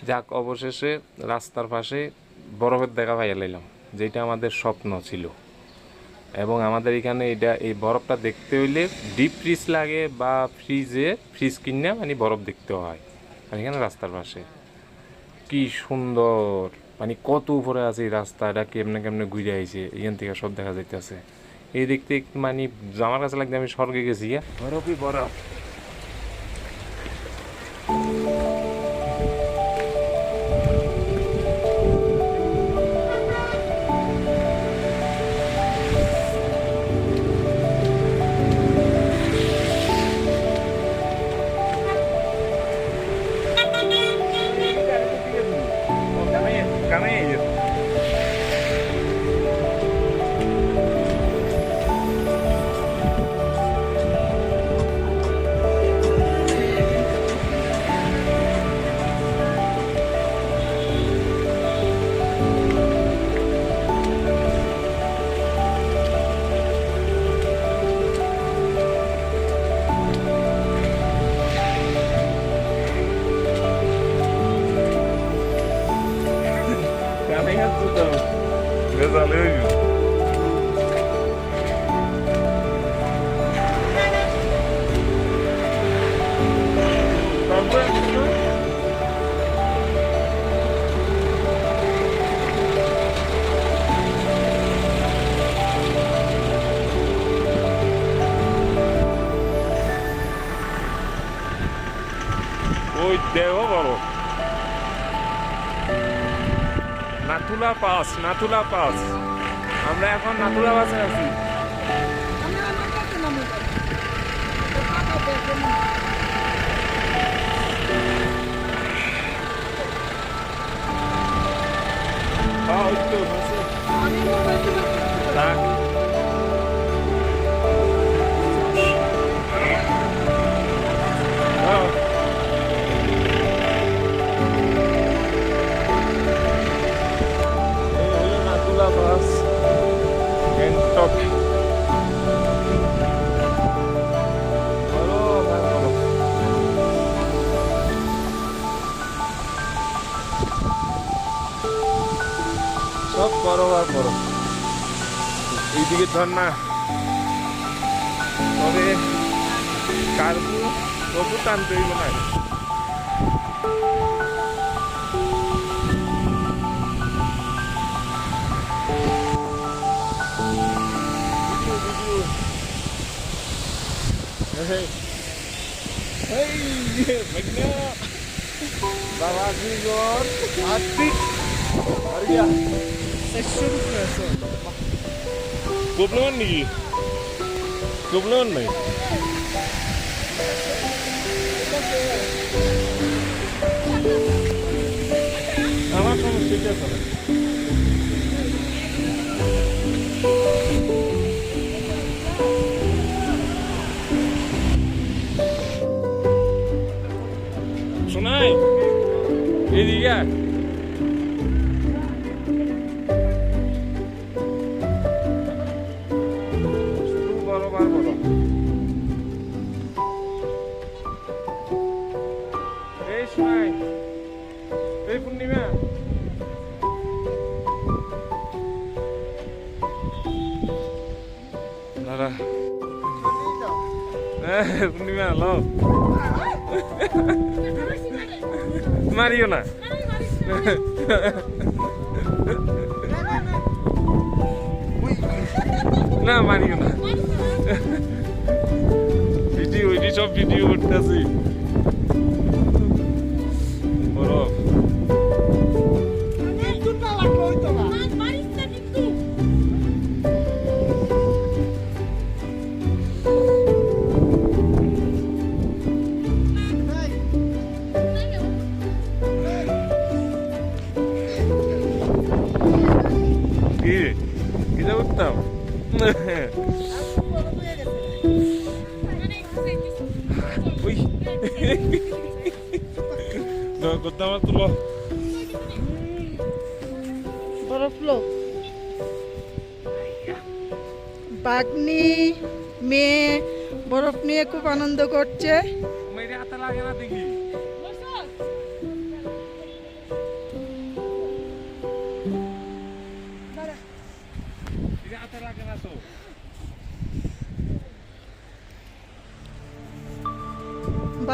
যাক, অবশেষে রাস্তার পাশে বরফের দেখা পাইয়া লাইলাম, যেটা আমাদের স্বপ্ন ছিল। এবং আমাদের এখানে এই বরফটা দেখতে হইলে ডিপ ফ্রিজ লাগে বা ফ্রিজ কিনে মানে বরফ দেখতে হয়। আর এখানে রাস্তার পাশে কি সুন্দর, মানে কত উপরে আছে এই রাস্তা, এটা কেমনে কেমনে ঘুরে আইছে, এখান থেকে সব দেখা যাইতেছে। এই দেখতে মানে আমার কাছে লাগছে আমি স্বর্গে গেছি। বরফই বরফ। ওই দেহ বড় নাথুলা পাস, নাথুলা পাস। আমরা এখন নাথুলা পাসে আছি। নাথুলা পাস, গ্যাংটক। সব বরফ আর বরফ। এইদিকে ঝর্ণা, তবে কার্বু তবু টানতে হইব না। Gobloan nih, gobloan nih. Apa kamu suka sana? Sunai, ini ya. পূর্ণিমা লো মারিও না, না মারিও না। ভিডিও এটি সব ভিডিও করতেছি। বরফ উঠতাম। করতাম তুলো বরফ লোক বাগনি মেয়ে বরফ নিয়ে খুব আনন্দ করছে।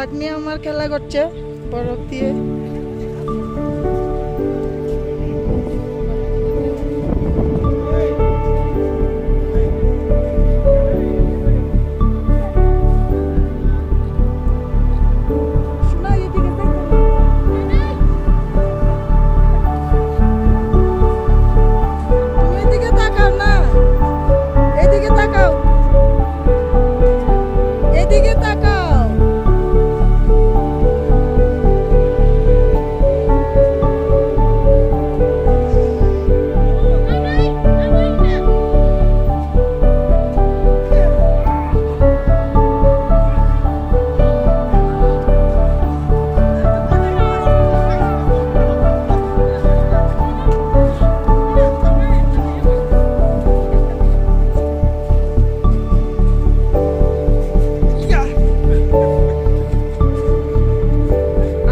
বাগনি আমার খেলা করছে বরফ দিয়ে। শোনা, এদিকে দেখো। তুমি এদিকে তাকাও না, এদিকে তাকাও, এদিকে তাকাও।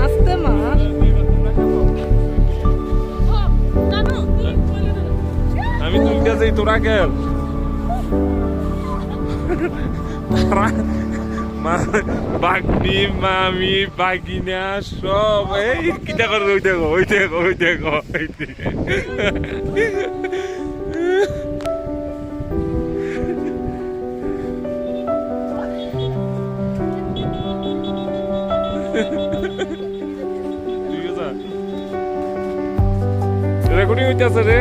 আস্তে মার। আমি তুলতে যাই, তোরা গেল বাগনি মামি বাগিনা সব এই কিটা করে ওই দেখো ওই দেখো ওই দেখো ওই রেকর্ডিং হইতেছে রে,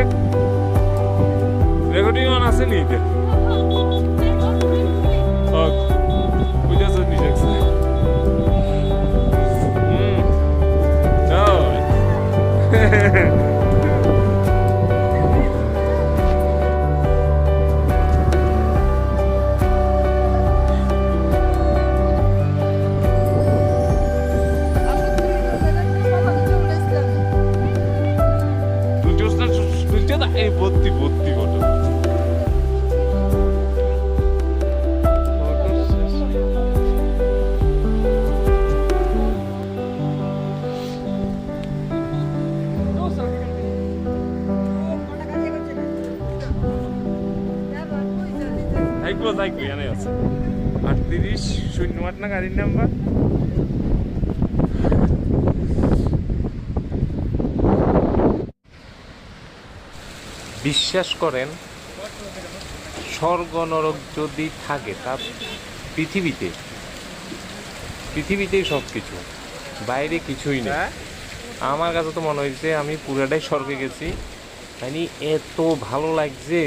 রেকর্ডিং অন আছে নি বুঝেছ নি দেখছে তুলতে না এই ভর্তি ভর্তি ফটো থাকবো থাকবো জানে আছে 3808 না গাড়ির নাম্বার। বিশ্বাস করেন, স্বর্গ নরক যদি থাকে তা পৃথিবীতেই সব কিছু, বাইরে কিছুই নেই। আমার কাছে তো মনে হয়েছে আমি পুরাটাই স্বর্গে গেছি। মানে এত ভালো লাগছে,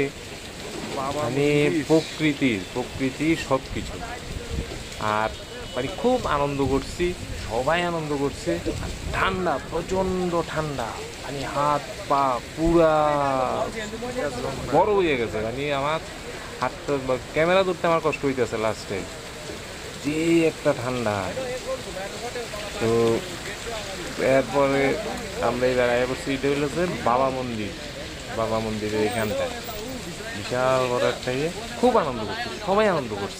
মানে প্রকৃতি সব কিছু। আর মানে খুব আনন্দ করছি, সবাই আনন্দ করছে। ঠান্ডা, প্রচন্ড ঠান্ডা, মানে হাত পা পুরা বড় হয়ে গেছে। মানে আমার হাতটা ক্যামেরা ধরতে আমার কষ্ট হইতেছে লাস্টে, যে একটা ঠান্ডা। তো এরপরে আমরা এই জায়গায় করছি, এটা হলো যে বাবা মন্দিরের এখানটায় বিশাল বড় একটা ইয়ে। খুব আনন্দ করছি, সবাই আনন্দ করছে।